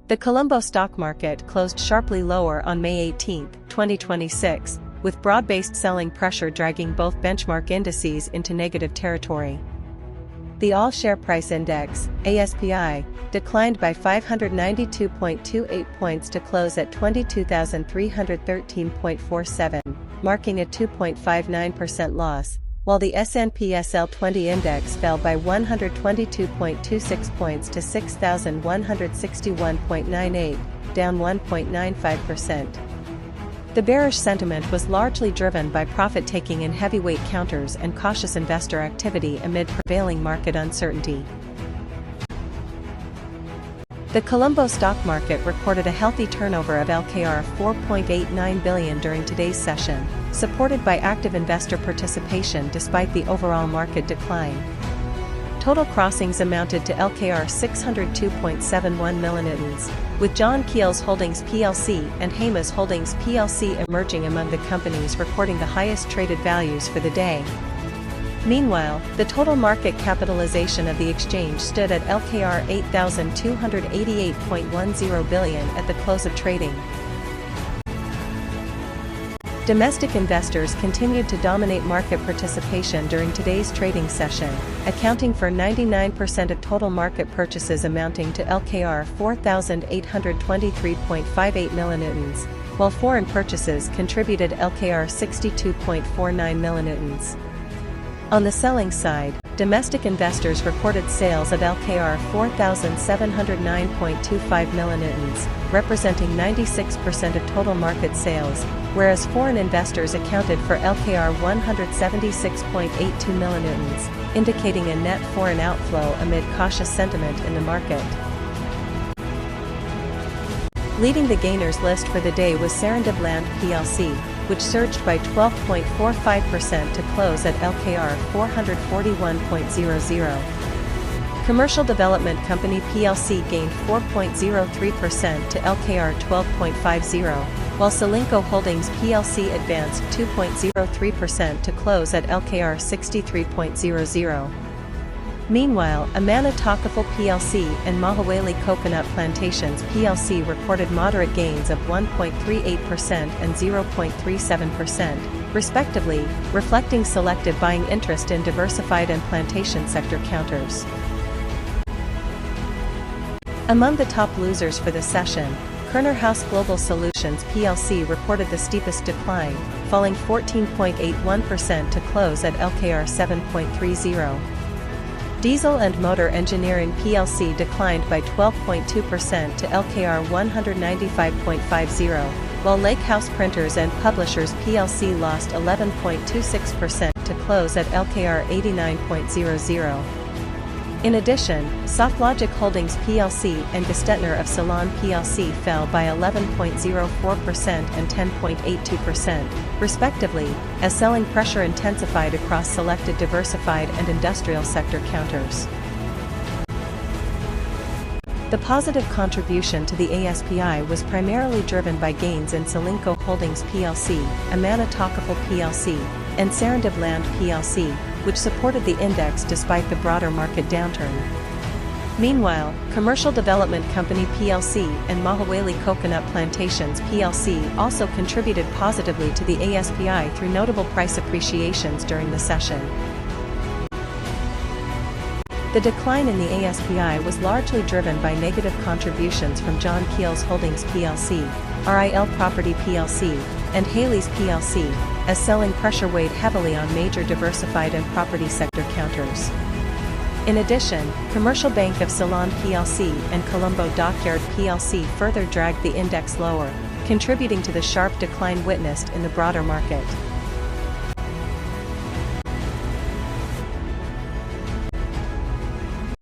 The Colombo stock market closed sharply lower on May 18, 2026, with broad-based selling pressure dragging both benchmark indices into negative territory. The All-Share Price Index, ASPI, declined by 592.28 points to close at 22,313.47, marking a 2.59% loss, while the S&P SL 20 index fell by 122.26 points to 6,161.98, down 1.95%. The bearish sentiment was largely driven by profit-taking in heavyweight counters and cautious investor activity amid prevailing market uncertainty. The Colombo stock market recorded a healthy turnover of LKR 4.89 billion during today's session, supported by active investor participation despite the overall market decline. Total crossings amounted to LKR 602.71 million, with John Keells Holdings plc and Hamas Holdings plc emerging among the companies recording the highest traded values for the day. Meanwhile, the total market capitalization of the exchange stood at LKR 8,288.10 billion at the close of trading. Domestic investors continued to dominate market participation during today's trading session, accounting for 99% of total market purchases amounting to LKR 4,823.58 million, while foreign purchases contributed LKR 62.49 million. On the selling side, domestic investors recorded sales of LKR 4,709.25 million, representing 96% of total market sales, whereas foreign investors accounted for LKR 176.82 million, indicating a net foreign outflow amid cautious sentiment in the market. Leading the gainers list for the day was Serendib Land plc, which surged by 12.45% to close at LKR 441.00. Commercial Development Company plc gained 4.03% to LKR 12.50, while Solinco Holdings plc advanced 2.03% to close at LKR 63.00. Meanwhile, Amana Takaful plc and Mahaweli Coconut Plantations plc recorded moderate gains of 1.38% and 0.37%, respectively, reflecting selective buying interest in diversified and plantation sector counters. Among the top losers for the session, Kerner House Global Solutions plc reported the steepest decline, falling 14.81% to close at LKR 7.30. Diesel and Motor Engineering plc declined by 12.2% to LKR 195.50, while Lake House Printers and Publishers plc lost 11.26% to close at LKR 89.00. In addition, SoftLogic Holdings plc and Gestetner of Ceylon plc fell by 11.04% and 10.82%, respectively, as selling pressure intensified across selected diversified and industrial sector counters. The positive contribution to the ASPI was primarily driven by gains in Solinco Holdings plc, Amana Takaful plc, and Serendib Land plc, which supported the index despite the broader market downturn. Meanwhile, Commercial Development Company plc and Mahaweli Coconut Plantations plc also contributed positively to the ASPI through notable price appreciations during the session. The decline in the ASPI was largely driven by negative contributions from John Keells Holdings plc, RIL Property plc, and Haley's plc, as selling pressure weighed heavily on major diversified and property sector counters. In addition, Commercial Bank of Ceylon plc and Colombo Dockyard plc further dragged the index lower, contributing to the sharp decline witnessed in the broader market.